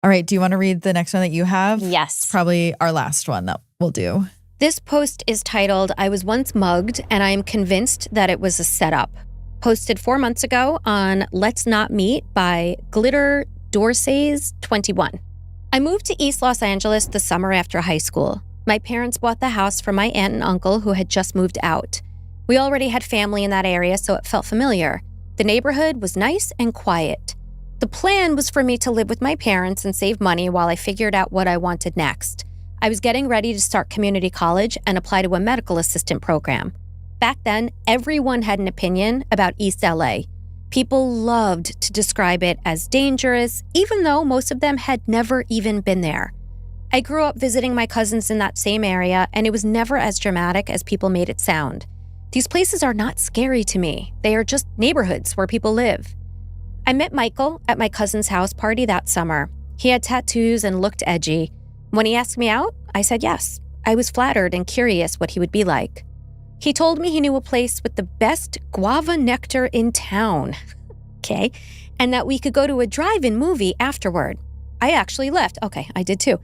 All right. Do you want to read the next one that you have?
Yes.
It's probably our last one that we'll do.
This post is titled, "I was once mugged and I am convinced that it was a setup." Posted 4 months ago on Let's Not Meet by Glitter Dorsey's 21. I moved to East Los Angeles the summer after high school. My parents bought the house for my aunt and uncle who had just moved out. We already had family in that area, so it felt familiar. The neighborhood was nice and quiet. The plan was for me to live with my parents and save money while I figured out what I wanted next. I was getting ready to start community college and apply to a medical assistant program. Back then, everyone had an opinion about East LA. People loved to describe it as dangerous, even though most of them had never even been there. I grew up visiting my cousins in that same area, and it was never as dramatic as people made it sound. These places are not scary to me. They are just neighborhoods where people live. I met Michael at my cousin's house party that summer. He had tattoos and looked edgy. When he asked me out, I said yes. I was flattered and curious what he would be like. He told me he knew a place with the best guava nectar in town. Okay. And that we could go to a drive-in movie afterward. I actually left. Okay, I did too.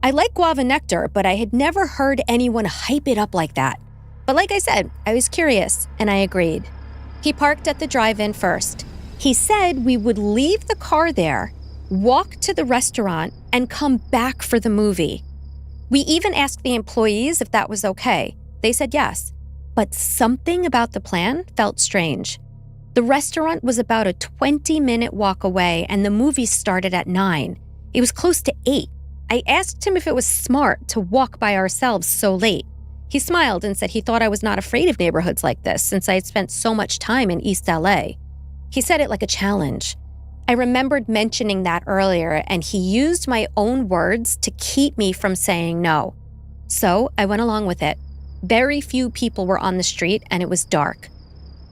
I like guava nectar, but I had never heard anyone hype it up like that. But like I said, I was curious, and I agreed. He parked at the drive-in first. He said we would leave the car there, walk to the restaurant, and come back for the movie. We even asked the employees if that was okay. They said yes. But something about the plan felt strange. The restaurant was about a 20-minute walk away, and the movie started at 9. It was close to 8. I asked him if it was smart to walk by ourselves so late. He smiled and said he thought I was not afraid of neighborhoods like this since I had spent so much time in East LA. He said it like a challenge. I remembered mentioning that earlier, and he used my own words to keep me from saying no. So I went along with it. Very few people were on the street, and it was dark.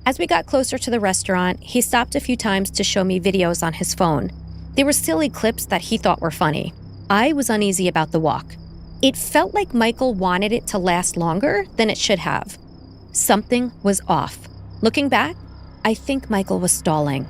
As we got closer to the restaurant, he stopped a few times to show me videos on his phone. They were silly clips that he thought were funny. I was uneasy about the walk. It felt like Michael wanted it to last longer than it should have. Something was off. Looking back, I think Michael was stalling.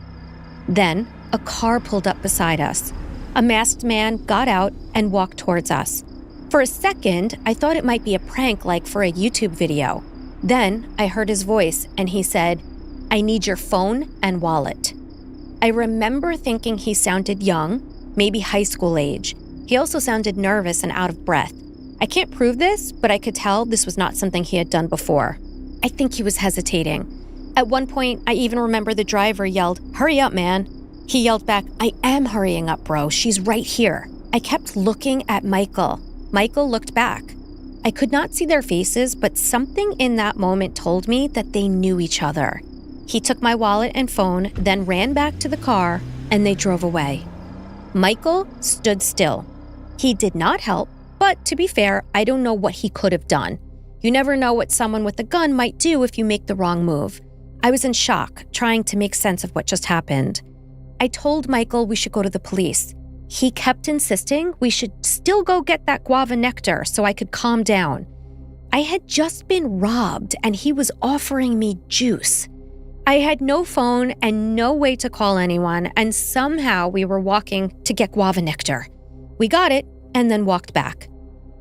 Then, a car pulled up beside us. A masked man got out and walked towards us. For a second, I thought it might be a prank like for a YouTube video. Then, I heard his voice and he said, "I need your phone and wallet." I remember thinking he sounded young, maybe high school age. He also sounded nervous and out of breath. I can't prove this, but I could tell this was not something he had done before. I think he was hesitating. At one point, I even remember the driver yelled, "Hurry up, man." He yelled back, "I am hurrying up, bro. She's right here." I kept looking at Michael. Michael looked back. I could not see their faces, but something in that moment told me that they knew each other. He took my wallet and phone, then ran back to the car, and they drove away. Michael stood still. He did not help, but to be fair, I don't know what he could have done. You never know what someone with a gun might do if you make the wrong move. I was in shock, trying to make sense of what just happened. I told Michael we should go to the police. He kept insisting we should still go get that guava nectar so I could calm down. I had just been robbed and he was offering me juice. I had no phone and no way to call anyone, and somehow we were walking to get guava nectar. We got it and then walked back.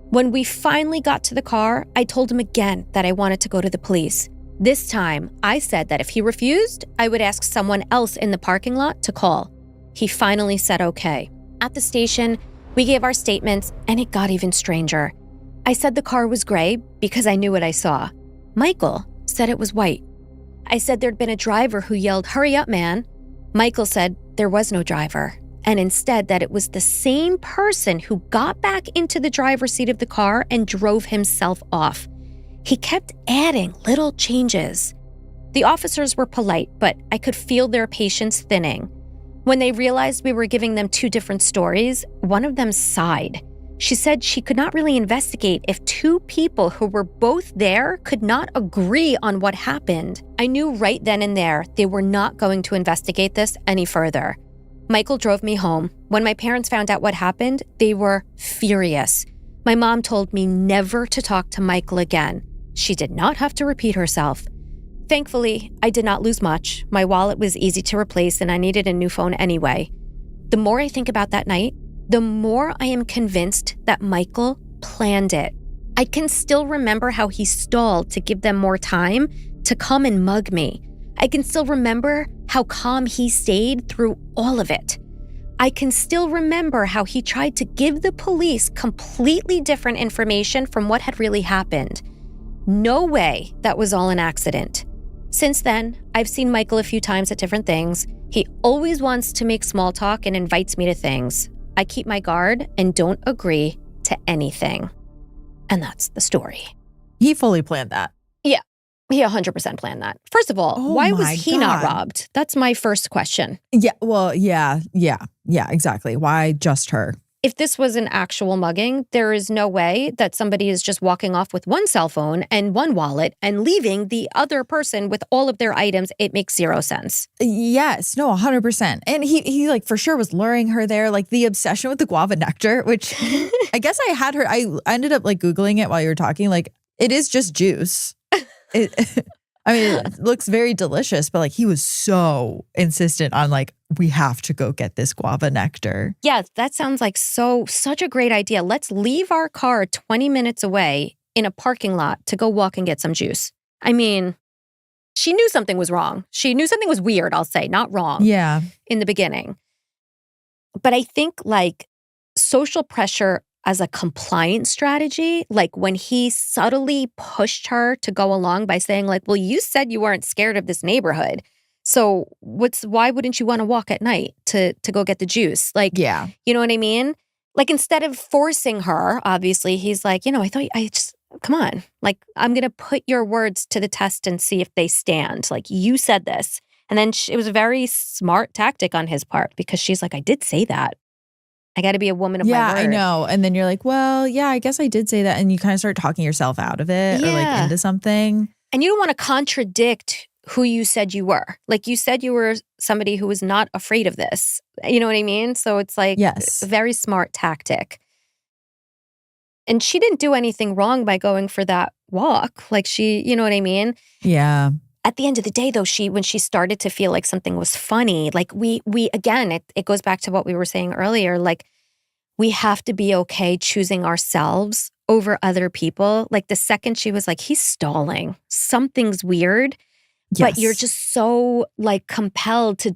When we finally got to the car, I told him again that I wanted to go to the police. This time, I said that if he refused, I would ask someone else in the parking lot to call. He finally said okay. At the station, we gave our statements, and it got even stranger. I said the car was gray because I knew what I saw. Michael said it was white. I said there'd been a driver who yelled, "Hurry up, man." Michael said there was no driver, and instead that it was the same person who got back into the driver's seat of the car and drove himself off. He kept adding little changes. The officers were polite, but I could feel their patience thinning. When they realized we were giving them two different stories, one of them sighed. She said she could not really investigate if two people who were both there could not agree on what happened. I knew right then and there they were not going to investigate this any further. Michael drove me home. When my parents found out what happened, they were furious. My mom told me never to talk to Michael again. She did not have to repeat herself. Thankfully, I did not lose much. My wallet was easy to replace and I needed a new phone anyway. The more I think about that night, the more I am convinced that Michael planned it. I can still remember how he stalled to give them more time to come and mug me. I can still remember how calm he stayed through all of it. I can still remember how he tried to give the police completely different information from what had really happened. No way that was all an accident. Since then, I've seen Michael a few times at different things. He always wants to make small talk and invites me to things. I keep my guard and don't agree to anything. And that's the story.
He fully planned that.
Yeah, he 100% planned that. First of all, why was he not robbed? That's my first question.
Yeah, well, yeah, exactly. Why just her?
If this was an actual mugging, there is no way that somebody is just walking off with one cell phone and one wallet and leaving the other person with all of their items. It makes zero sense.
Yes, no, 100%. And he like for sure was luring her there, like the obsession with the guava nectar, which I guess I ended up like Googling it while you were talking. Like it is just juice. I mean, it looks very delicious, but like he was so insistent on like, we have to go get this guava nectar.
Yeah, that sounds like such a great idea. Let's leave our car 20 minutes away in a parking lot to go walk and get some juice. I mean, she knew something was wrong. She knew something was weird, I'll say, not wrong.
Yeah.
In the beginning. But I think like social pressure as a compliance strategy, like when he subtly pushed her to go along by saying like, well, you said you weren't scared of this neighborhood. So why wouldn't you want to walk at night to go get the juice? Like,
yeah,
you know what I mean? Like instead of forcing her, obviously he's like, come on, like I'm going to put your words to the test and see if they stand. Like you said this. And then it was a very smart tactic on his part because she's like, I did say that. I got to be a woman of my word.
Yeah, I know. And then you're like, well, yeah, I guess I did say that. And you kind of start talking yourself out of it or like into something.
And you don't want to contradict who you said you were. Like you said you were somebody who was not afraid of this. You know what I mean? So it's like a very smart tactic. And she didn't do anything wrong by going for that walk. Like she, you know what I mean?
Yeah.
At the end of the day, though, when she started to feel like something was funny, like we again, it goes back to what we were saying earlier, like we have to be okay choosing ourselves over other people. Like the second she was like, he's stalling, something's weird, but you're just so like compelled to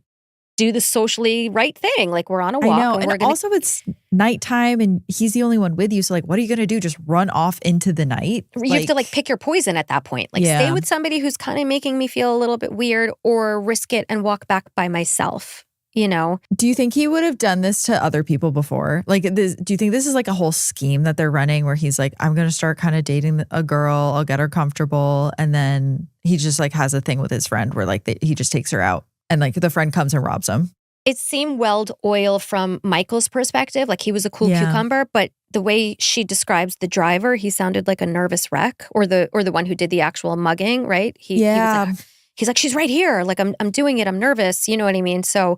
do the socially right thing. Like we're on a walk.
I know. And also it's nighttime and he's the only one with you. So like, what are you going to do? Just run off into the night?
You have to like pick your poison at that point. Like stay with somebody who's kind of making me feel a little bit weird or risk it and walk back by myself. You know?
Do you think he would have done this to other people before? Like, do you think this is like a whole scheme that they're running where he's like, I'm going to start kind of dating a girl, I'll get her comfortable. And then he just like has a thing with his friend where like he just takes her out and like the friend comes and robs him.
It seemed welled oil from Michael's perspective. Like he was a cool cucumber, but the way she describes the driver, he sounded like a nervous wreck or the one who did the actual mugging, right? He's like, she's right here. Like I'm doing it. I'm nervous. You know what I mean? So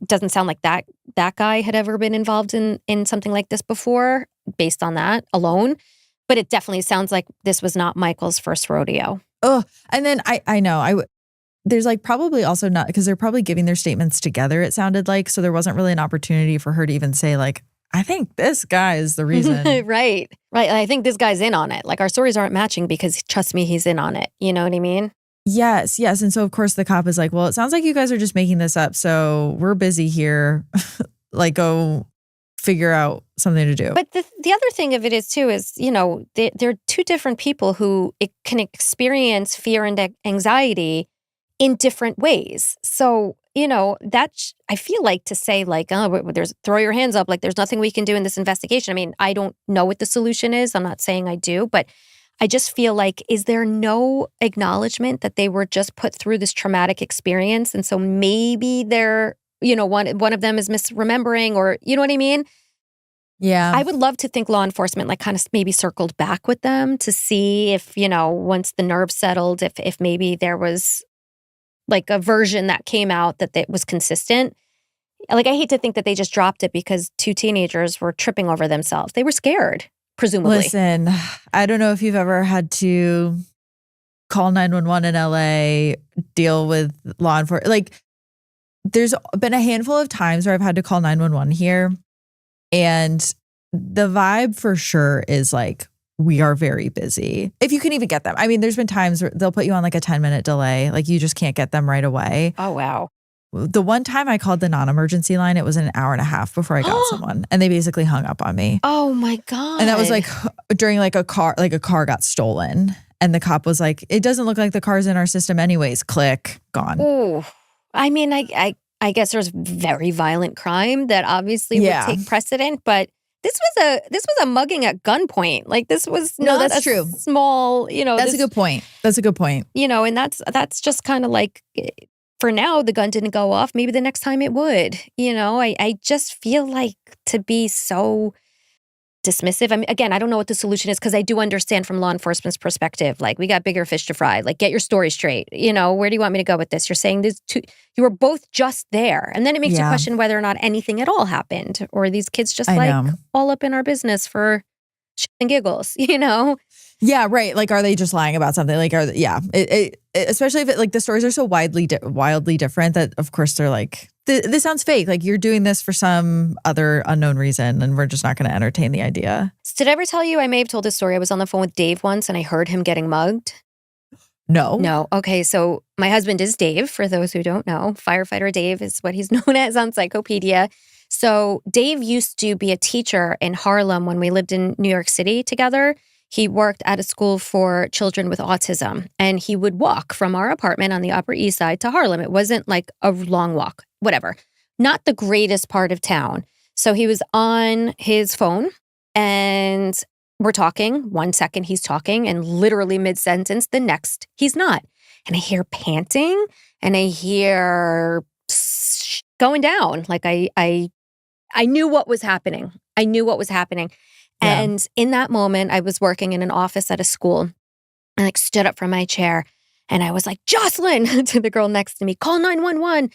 doesn't sound like that guy had ever been involved in something like this before based on that alone. But it definitely sounds like this was not Michael's first rodeo.
Oh, and then I know there's like probably also not because they're probably giving their statements together. It sounded like, so there wasn't really an opportunity for her to even say like, I think this guy is the reason.
Right. I think this guy's in on it. Like our stories aren't matching because trust me, he's in on it. You know what I mean?
Yes. And so, of course, the cop is like, well, it sounds like you guys are just making this up. So we're busy here. Like, go figure out something to do.
But the other thing of it is, too, is, you know, they're two different people who can experience fear and anxiety in different ways. So, you know, I feel like to say like, oh, throw your hands up. Like, there's nothing we can do in this investigation. I mean, I don't know what the solution is. I'm not saying I do, but I just feel like, is there no acknowledgement that they were just put through this traumatic experience? And so maybe they're, you know, one of them is misremembering or, you know what I mean?
Yeah.
I would love to think law enforcement like kind of maybe circled back with them to see if, you know, once the nerves settled, if maybe there was like a version that came out that was consistent. Like, I hate to think that they just dropped it because two teenagers were tripping over themselves. They were scared. Presumably.
Listen, I don't know if you've ever had to call 911 in LA, deal with law enforcement. Like, there's been a handful of times where I've had to call 911 here. And the vibe for sure is like, we are very busy. If you can even get them. I mean, there's been times where they'll put you on like a 10-minute delay. Like, you just can't get them right away.
Oh, wow.
The one time I called the non-emergency line, it was an hour and a half before I got someone, and they basically hung up on me.
Oh my God.
And that was like during like a car got stolen, and the cop was like, "It doesn't look like the car's in our system anyways." Click, gone.
Oh, I mean, I guess there's very violent crime that obviously would take precedent, but this was a mugging at gunpoint. Like, this was not
that's true.
Small, you know.
That's a good point.
You know, and that's just kind of like, for now, the gun didn't go off. Maybe the next time it would. You know, I just feel like to be so dismissive. I mean, again, I don't know what the solution is because I do understand from law enforcement's perspective. Like, we got bigger fish to fry. Like, get your story straight. You know, where do you want me to go with this? You're saying you were both just there. And then it makes you question whether or not anything at all happened. Or these kids just all up in our business for shit and giggles, you know?
Yeah, right. Like, are they just lying about something? Like, especially if the stories are so wildly different that, of course, they're like, this sounds fake. Like, you're doing this for some other unknown reason, and we're just not going to entertain the idea.
So did I ever tell you, I may have told this story. I was on the phone with Dave once, and I heard him getting mugged. No. Okay, so my husband is Dave, for those who don't know. Firefighter Dave is what he's known as on Psychopedia. So Dave used to be a teacher in Harlem when we lived in New York City together. He worked at a school for children with autism, and he would walk from our apartment on the Upper East Side to Harlem. It wasn't like a long walk, whatever. Not the greatest part of town. So he was on his phone, and we're talking. 1 second he's talking, and literally mid-sentence, the next he's not. And I hear panting, and I hear going down. Like, I knew what was happening.
Yeah.
And in that moment, I was working in an office at a school. I like stood up from my chair and I was like, Jocelyn, to the girl next to me, call 911.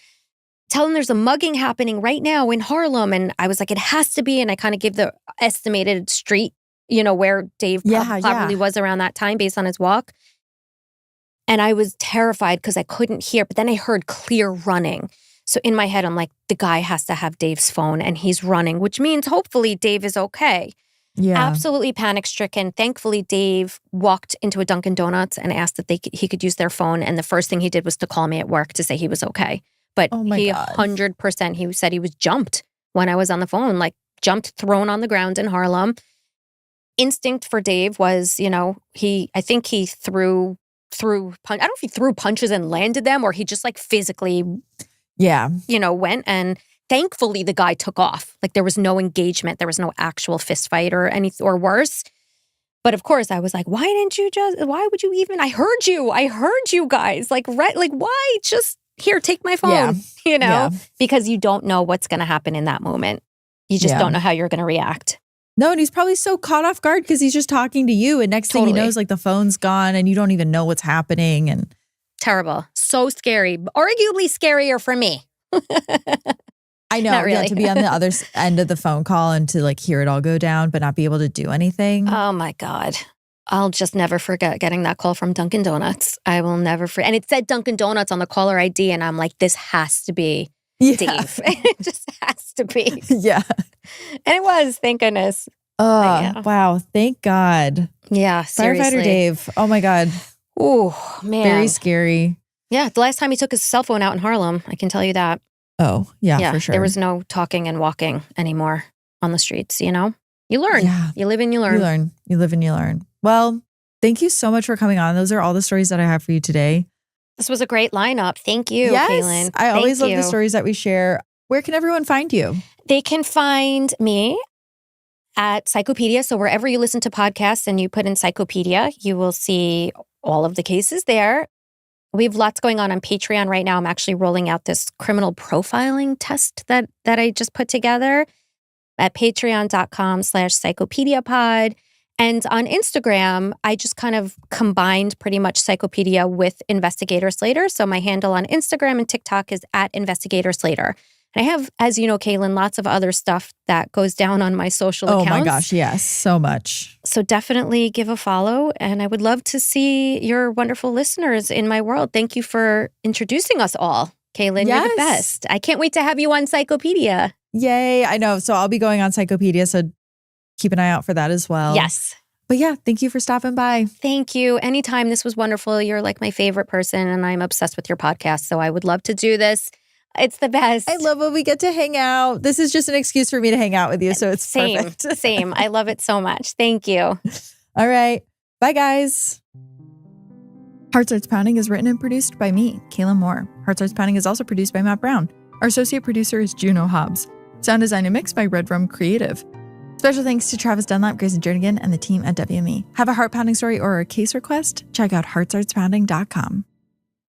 Tell them there's a mugging happening right now in Harlem. And I was like, it has to be. And I kind of gave the estimated street, you know, where Dave probably was around that time based on his walk. And I was terrified because I couldn't hear. But then I heard clear running. So in my head, I'm like, the guy has to have Dave's phone and he's running, which means hopefully Dave is okay.
Yeah.
Absolutely panic-stricken. Thankfully, Dave walked into a Dunkin' Donuts and asked that he could use their phone. And the first thing he did was to call me at work to say he was okay. But
Oh my
he
God.
100%, he said he was jumped when I was on the phone, like jumped, thrown on the ground in Harlem. Instinct for Dave was, I think he threw I don't know if he threw punches and landed them or he just like physically, went. And thankfully the guy took off. Like there was no engagement. There was no actual fist fight or worse. But of course I was like, why would you even, I heard you guys. Like, right, like why just here, take my phone, because you don't know what's going to happen in that moment. You just don't know how you're going to react.
No, and he's probably so caught off guard because he's just talking to you. And next thing he knows, like the phone's gone and you don't even know what's happening. And
terrible. So scary. Arguably scarier for me.
I know.
Not really.
Yeah, to be on the other end of the phone call and to like hear it all go down, but not be able to do anything.
Oh my God. I'll just never forget getting that call from Dunkin' Donuts. I will never forget. And it said Dunkin' Donuts on the caller ID. And I'm like, this has to be Dave. It just has to be.
Yeah.
And it was, thank goodness.
Oh, wow. Thank God.
Yeah, seriously.
Firefighter Dave. Oh my God.
Oh, man.
Very scary.
Yeah, the last time he took his cell phone out in Harlem, I can tell you that.
Oh, yeah, for sure.
There was no talking and walking anymore on the streets, You learn.
Yeah.
You live and you learn.
You live and you learn. Well, thank you so much for coming on. Those are all the stories that I have for you today.
This was a great lineup. Thank you, Kaelyn.
I always love the stories that we share. Where can everyone find you?
They can find me at Psychopedia. So wherever you listen to podcasts and you put in Psychopedia, you will see all of the cases there. We have lots going on Patreon right now. I'm actually rolling out this criminal profiling test that I just put together at patreon.com/psychopediapod. And on Instagram, I just kind of combined pretty much Psychopedia with Investigator Slater. So my handle on Instagram and TikTok is at Investigator Slater. And I have, as you know, Kaelyn, lots of other stuff that goes down on my social accounts.
Oh my gosh, yes, so much.
So definitely give a follow. And I would love to see your wonderful listeners in my world. Thank you for introducing us all. Kaelyn, you're the best. I can't wait to have you on Psychopedia.
Yay, I know. So I'll be going on Psychopedia, so keep an eye out for that as well.
Yes.
But yeah, thank you for stopping by.
Thank you. Anytime. This was wonderful. You're like my favorite person and I'm obsessed with your podcast. So I would love to do this. It's the best.
I love when we get to hang out. This is just an excuse for me to hang out with you. So it's perfect.
Same. I love it so much. Thank you.
All right. Bye, guys. Heart Starts Pounding is written and produced by me, Kaelyn Moore. Heart Starts Pounding is also produced by Matt Brown. Our associate producer is Juno Hobbs. Sound design and mix by Red Rum Creative. Special thanks to Travis Dunlap, Grayson Jernigan, and the team at WME. Have a heart-pounding story or a case request? Check out heartsartspounding.com.